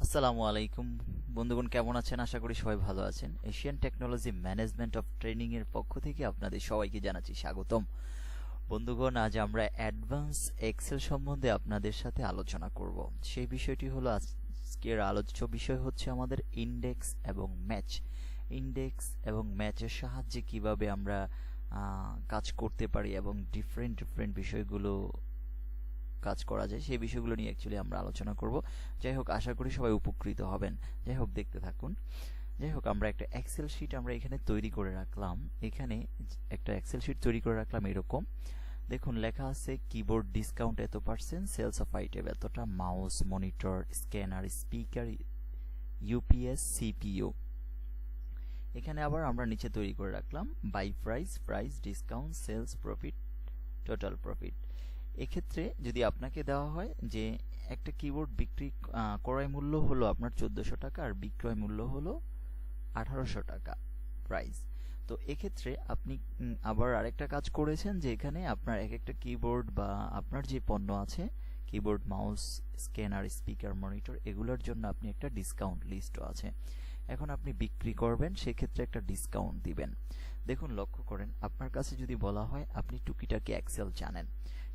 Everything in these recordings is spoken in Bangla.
আসসালামু আলাইকুম বন্ধুগণ, কেমন আছেন? আশা করি সবাই ভালো আছেন। Asian technology management of training এর পক্ষ থেকে আপনাদের সবাইকে জানাচ্ছি স্বাগতম। বন্ধুগণ, আজ আমরা অ্যাডভান্স এক্সেল সম্বন্ধে আপনাদের সাথে আলোচনা করব। সেই বিষয়টি হলো, আজকের আলোচ্য বিষয় হচ্ছে আমাদের ইন্ডেক্স এবং ম্যাচ। ইন্ডেক্স এবং ম্যাচের সাহায্যে কিভাবে আমরা কাজ করতে পারি এবং ডিফারেন্ট বিষয়গুলো কাজ করা যায়, সেই বিষয়গুলো নিয়ে অ্যাকচুয়ালি আমরা আলোচনা করব। যাই হোক, আশা করি সবাই উপকৃত হবেন। যাই হোক, দেখতে থাকুন। যাই হোক, আমরা একটা এক্সেল শিট আমরা এখানে তৈরি করে রাখলাম। এখানে একটা এক্সেল শিট তৈরি করে রাখলাম এরকম। দেখুন, লেখা আছে কিবোর্ড ডিসকাউন্ট এত পার্সেন্ট, সেলস অফ আইটেম এতটা, mouse, monitor, scanner, speaker, UPS, CPU. এখানে আবার আমরা নিচে তৈরি করে রাখলাম by price, price, discount, sales, profit, total profit. এক্ষেত্রে যদি আপনাকে দেওয়া হয় যে একটা কিবোর্ড বিক্রি ক্রয় মূল্য হলো আপনার 1400 টাকা আর বিক্রয় মূল্য হলো 1800 টাকা প্রাইস, তো এক্ষেত্রে আপনি আবার আরেকটা কাজ করেছেন যে এখানে আপনার এক একটা কিবোর্ড বা আপনার যে পণ্য আছে, keyboard, mouse, scanner, speaker, monitor, এগুলোর জন্য আপনি একটা ডিসকাউন্ট লিস্টও আছে। এখন আপনি বিক্রি করবেন, সেক্ষেত্রে একটা ডিসকাউন্ট দিবেন। দেখুন, লক্ষ্য করেন, আপনার কাছে যদি বলা হয় আপনি টুকিটাকি এক্সেল জানেন,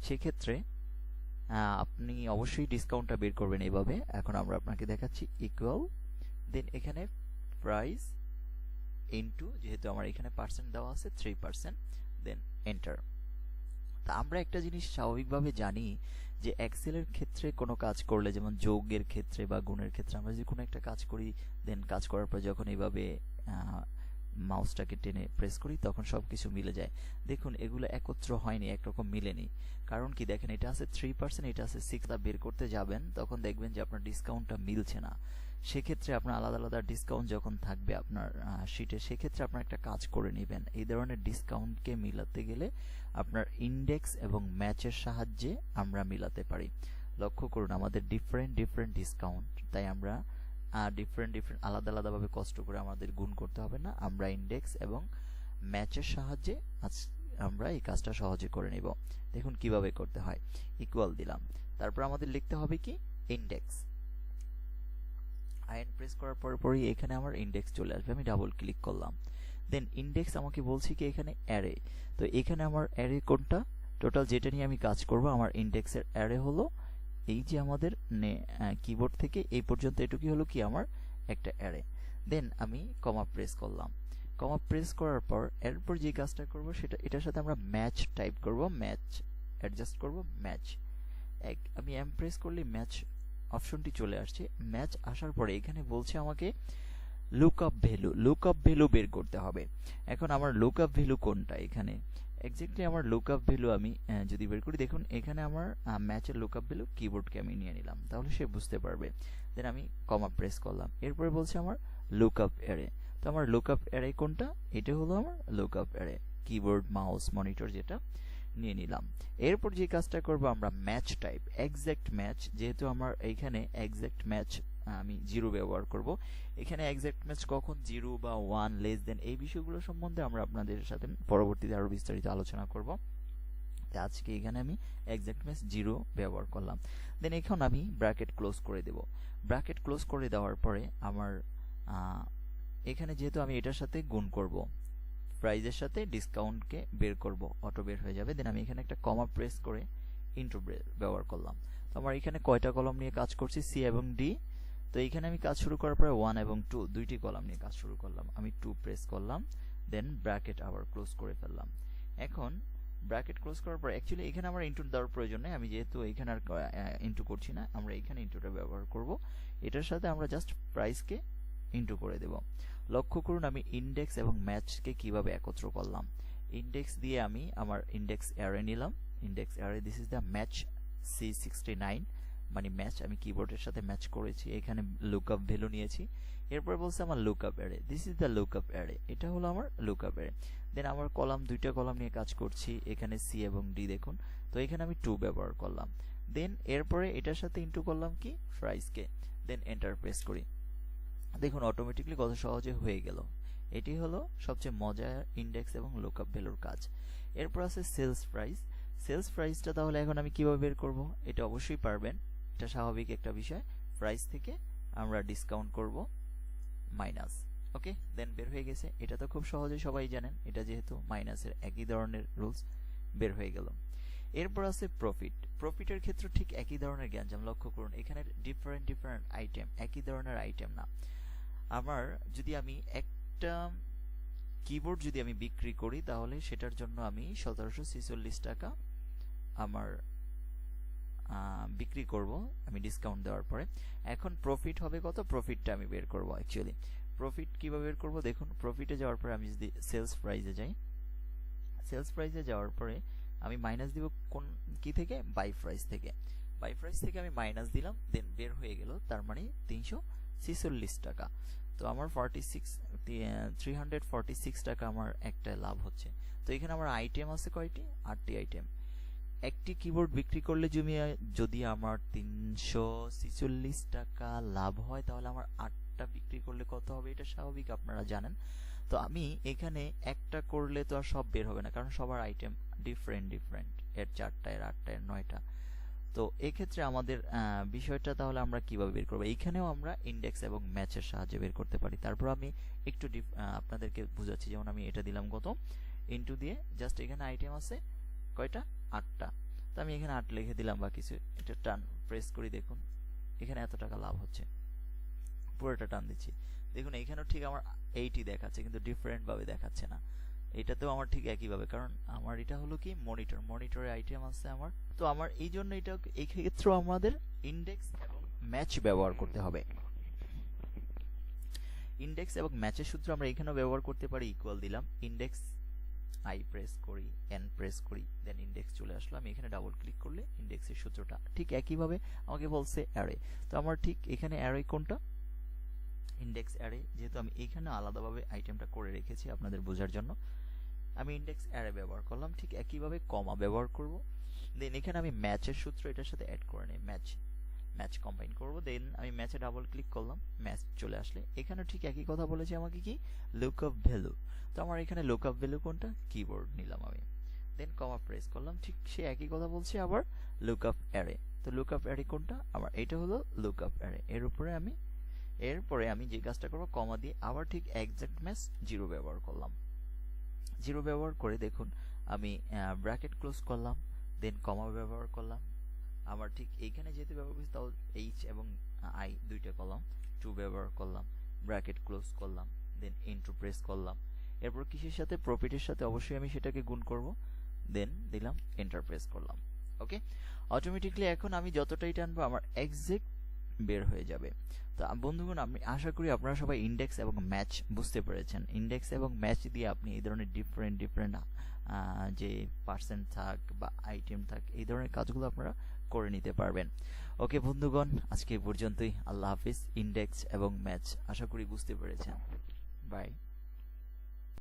সেক্ষেত্রে আপনি অবশ্যই ডিসকাউন্টটা বের করবেন এইভাবে। এখন আমরা আপনাকে দেখাচ্ছি ইকুয়াল, দেন এখানে প্রাইস ইনটু, যেহেতু আমার এখানে পার্সেন্ট দেওয়া আছে 3%, দেন এন্টার। তা আমরা একটা জিনিস স্বাভাবিকভাবে জানি যে এক্সেলের ক্ষেত্রে কোনো কাজ করলে, যেমন যোগের ক্ষেত্রে বা গুণের ক্ষেত্রে, আমরা যদি কোনো একটা কাজ করি, দেন কাজ করার পর যখন এইভাবে মাউসটাকে টেনে প্রেস করি তখন সবকিছু মিলে যায়। দেখুন, এগুলো একত্র হয়নি, একরকম মিলেনি। কারণ কি, দেখেন, এটা আছে 3%, এটা আছে 6, বের করতে যাবেন তখন দেখবেন যে আপনার ডিসকাউন্টটা মিলছে না। সেক্ষেত্রে আপনার আলাদা আলাদা ডিসকাউন্ট যখন থাকবে আপনার শিটে, সেক্ষেত্রে আপনার একটা কাজ করে নেবেন। এই ধরনের ডিসকাউন্টকে মিলাতে গেলে আপনার ইন্ডেক্স এবং ম্যাচের সাহায্যে আমরা মিলাতে পারি। লক্ষ্য করুন, আমাদের ডিফারেন্ট ডিসকাউন্ট, তাই আমরা ডিফারেন্ট আলাদা আলাদাভাবে কষ্ট করে আমাদের গুণ করতে হবে না। আমরা ইন্ডেক্স এবং ম্যাচের সাহায্যে আমরা এই কাজটা সহজে করে নেব। দেখুন কিভাবে করতে হয়। ইকুয়াল দিলাম, তারপর আমাদের লিখতে হবে কি, ইন্ডেক্স। আইএন প্রেস করার পরই এখানে আমার ইন্ডেক্স চলে আসবে। আমি ডাবল ক্লিক করলাম, দেন ইন্ডেক্স আমাকে বলছি কি এখানে অ্যারে। তো এখানে আমার অ্যারে কোনটা, টোটাল যেটা নিয়ে আমি কাজ করব, আমার ইন্ডেক্সের অ্যারে হলো এই যে আমাদের কিবোর্ড থেকে এই পর্যন্ত, এটুকুই হলো কি আমার একটা অ্যারে। দেন আমি কমা প্রেস করলাম। কমা প্রেস করার পর এরপর যে কাজটা করব সেটা, এটার সাথে আমরা ম্যাচ টাইপ করব, ম্যাচ অ্যাডজাস্ট করব, ম্যাচ। আমি এম প্রেস করলে ম্যাচ অপশনটি চলে আসছে। ম্যাচ আসার পরে এখানে বলছে আমাকে লুক আপ ভ্যালু বের করতে হবে। এখন আমার লুক আপ ভ্যালু কোনটা, এখানে এক্স্যাক্টলি আমার লুক আপ ভ্যালু আমি যদি বের করি, দেখুন এখানে আমার ম্যাচের লুক আপ ভ্যালু, কিবোর্ডকে আমি নিয়ে নিলাম, তাহলে সে বুঝতে পারবে। দেন আমি কমা প্রেস করলাম, এরপরে বলছে আমার লুক আপ অ্যারে। তো আমার লুক আপ অ্যারে কোনটা, এটা হলো আমার look up array, keyboard, mouse, monitor যেটা নিয়ে নিলাম। এরপর যে কাজটা করব, আমরা ম্যাচ টাইপ এক্সাক্ট ম্যাচ, যেহেতু আমার এইখানে এক্সাক্ট ম্যাচ আমি 0 ব্যবহার করব। এখানে এক্সাক্ট ম্যাচ কখন 0 বা 1 লেস দেন, এই বিষয়গুলো সম্বন্ধে আমরা আপনাদের সাথে পরবর্তীতে আরো বিস্তারিত আলোচনা করব। আজকে এখানে আমি এক্সাক্ট ম্যাচ 0 ব্যবহার করলাম। দেন এখন আমি ব্র্যাকেট ক্লোজ করে দেব। ব্র্যাকেট ক্লোজ করে দেওয়ার পরে আমার এখানে যেহেতু আমি এটার সাথে গুণ করব, প্রাইজের সাথে ডিসকাউন্টকে বের করব, অটো বের হয়ে যাবে। দেন আমি এখানে একটা কমা প্রেস করে ইন্টু ব্যবহার করলাম। তো আমার এখানে কয়টা কলাম নিয়ে কাজ করছি, সি এবং ডি। তো এখানে আমি কাজ শুরু করার পরে 1 এবং 2 দুইটি কলাম নিয়ে কাজ শুরু করলাম। আমি 2 প্রেস করলাম, দেন ব্র্যাকেট আবার ক্লোজ করে ফেললাম। এখন ব্র্যাকেট ক্লোজ করার পর অ্যাকচুয়ালি এখানে আমার ইনটু দেওয়ার প্রয়োজন নেই, আমি যেহেতু এখানে আর ইনটু করছি না, আমরা এখানে ইনটুটা ব্যবহার করব। এটার সাথে আমরা জাস্ট প্রাইসকে ইনটু করে দেব। লক্ষ্য করুন আমি ইন্ডেক্স এবং ম্যাচকে কিভাবে একত্র করলাম। ইন্ডেক্স দিয়ে আমি আমার ইন্ডেক্স অ্যারে নিলাম, index array, this is the match C69, মানে ম্যাচ আমি কিবোর্ডের সাথে ম্যাচ করেছি, এখানে লুকআপ ভ্যালু নিয়েছি। এরপর বলছে আমার lookup array, this is the lookup array, এটা হলো আমার লুকআপ অ্যারে। দেন আমার কলাম, দুইটা কলাম নিয়ে কাজ করছি, এখানে সি এবং ডি দেখুন। তো এখানে আমি 2 ব্যবহার করলাম। দেন এরপরে এটার সাথে ইনটু করলাম কি, প্রাইসকে। দেন এন্টার প্রেস করি, দেখুন অটোমেটিকলি কত সহজে হয়ে গেল। এটি হলো সবচেয়ে মজার ইন্ডেক্স এবং লুকআপ ভ্যালুর কাজ। এরপর আছে সেলস প্রাইস। সেলস প্রাইসটা তাহলে এখন আমি কিভাবে বের করব, এটা অবশ্যই পারবেন, এটা স্বাভাবিক একটা বিষয়। প্রাইস থেকে আমরা ডিসকাউন্ট করব মাইনাস। ওকে, দেন বের হয়ে গেছে। এটা তো খুব সহজে সবাই জানেন, এটা যেহেতু মাইনাসের একই ধরনের রুলস, বের হয়ে গেল। এরপর আছে প্রফিট। প্রফিটের ক্ষেত্রে ঠিক একই ধরনের গ্যাঞ্জাম। লক্ষ্য করুন এখানে ডিফারেন্ট ডিফারেন্ট আইটেম, একই ধরনের আইটেম না। আমার যদি আমি একটা কিবোর্ড যদি আমি বিক্রি করি তাহলে সেটার জন্য আমি 1746 টাকা আমার বিক্রি করব আমি ডিসকাউন্ট দেওয়ার পরে। এখন প্রফিট হবে কত, প্রফিটটা আমি বের করব। অ্যাকচুয়ালি প্রফিট কিভাবে বের করব দেখুন, প্রফিটে যাওয়ার পরে আমি যদি সেলস প্রাইসে যাই, সেলস প্রাইসে যাওয়ার পরে আমি মাইনাস দিব কোন কি থেকে, বাই প্রাইস থেকে। বাই প্রাইস থেকে আমি মাইনাস দিলাম, দেন বের হয়ে গেল তার মানে 346 টাকা। তো আমার 346 টাকা আমার একটা লাভ হচ্ছে। তো এখানে আমার আইটেম আছে কয়টি, 8টি আইটেম। একটি কিবোর্ড বিক্রি করলে যদি আমার 346 টাকা লাভ হয় তাহলে আমার 8টা বিক্রি করলে কত হবে, এটা স্বাভাবিক, আপনারা জানেন। তো আমি এখানে একটা করলে তো আর সব বের হবে না, কারণ সবার আইটেম ডিফারেন্ট ডিফারেন্ট, এর 4টা, এর 8টা, এর 9টা। তো এক্ষেত্রে আমাদের বিষয়টা তাহলে আমরা কিভাবে বের করবো, এইখানেও আমরা ইন্ডেক্স এবং ম্যাচের সাহায্যে বের করতে পারি। তারপর আমি একটু আপনাদেরকে বুঝাচ্ছি। যেমন আমি এটা দিলাম কত, ইনটু দিয়ে জাস্ট এখানে আইটেম আছে কয়টা, 8টা। তো আমি এখানে 8 লিখে দিলাম বা কিছু, এটা টান প্রেস করি, দেখুন এখানে এত টাকা লাভ হচ্ছে। পুরোটা টান দিচ্ছি, দেখুন এইখানেও ঠিক আমার 80 দেখাচ্ছে, কিন্তু ডিফারেন্ট ভাবে দেখাচ্ছে না। এটাতেও আমার ঠিক একইভাবে, কারণ আমার এটা হলো কি মনিটর, মনিটরে আইটেম আছে আমার। তো আমার এই জন্য এটা এই ক্ষেত্রেও আমাদের ইন্ডেক্স এবং ম্যাচ ব্যবহার করতে হবে। ইন্ডেক্স এবং ম্যাচের সূত্র আমরা এখানেও ব্যবহার করতে পারি। ইকুয়াল দিলাম, ইন্ডেক্স আই প্রেস করি, এন প্রেস করি, দেন ইন্ডেক্স চলে আসলো। আমি এখানে ডাবল ক্লিক করলে ইন্ডেক্সের সূত্রটা ঠিক একইভাবে আমাকে বলছে অ্যারে। তো আমার ঠিক এখানে অ্যারে কোনটা, ইন্ডেক্স অ্যারে। যেহেতু আমি এখানে আলাদাভাবে আইটেমটা করে রেখেছি আপনাদের বোঝার জন্য, আমি ইন্ডেক্স অ্যারে ব্যবহার করলাম। ঠিক একইভাবে কমা ব্যবহার করব। দেন এখানে আমি ম্যাচের সূত্র এটার সাথে অ্যাড করে নিই, ম্যাচ কম্বাইন করব। দেন আমি ম্যাচে ডাবল ক্লিক করলাম, ম্যাচ চলে আসলে এখানে ঠিক একই কথা বলেছে আমাকে, কি লুকআপ ভ্যালু। তো আমার এখানে লুকআপ ভ্যালু কোনটা, কিবোর্ড নিলাম আমি। দেন কমা প্রেস করলাম, ঠিক সে একই কথা বলছে আবার লুকআপ অ্যারে। তো লুকআপ অ্যারে কোনটা, আমার এটা হলো লুকআপ অ্যারে। এরপরে আমি যে কাজটা করব, কমা দিয়ে আবার ঠিক এক্সাক্ট ম্যাচ 0 ব্যবহার করলাম। 0 ব্যবহার করে দেখুন আমি ব্র্যাকেট ক্লোজ করলাম, দেন কমা ব্যবহার করলাম। আমার ঠিক এইখানে যেহেতু ব্যবহার করছি তাও এইচ এবং আই দুইটা কলম, 2 ব্যবহার করলাম, ব্র্যাকেট ক্লোজ করলাম, দেন ইন্টু প্রেস করলাম। এরপর কিসের সাথে, প্রফিটের সাথে অবশ্যই আমি সেটাকে গুণ করব, দেন দিলাম এন্টার প্রেস করলাম। ওকে, অটোমেটিকলি এখন আমি যতটাই টানবো আমার এক্সাক্ট বের হয়ে যাবে। তো বন্ধুগণ, আমি আশা করি আপনারা সবাই ইন্ডেক্স এবং ম্যাচ বুঝতে পেরেছেন। ইন্ডেক্স এবং ম্যাচ দিয়ে আপনি এই ধরনের ডিফারেন্ট ডিফারেন্ট যে পার্সেন্ট থাক বা আইটেম থাক, এই ধরনের কাজগুলো আপনারা করে নিতে পারবেন। ওকে বন্ধুগণ, আজকে এই পর্যন্তই। আল্লাহ হাফিজ। ইন্ডেক্স এবং ম্যাচ আশা করি বুঝতে পেরেছেন। বাই।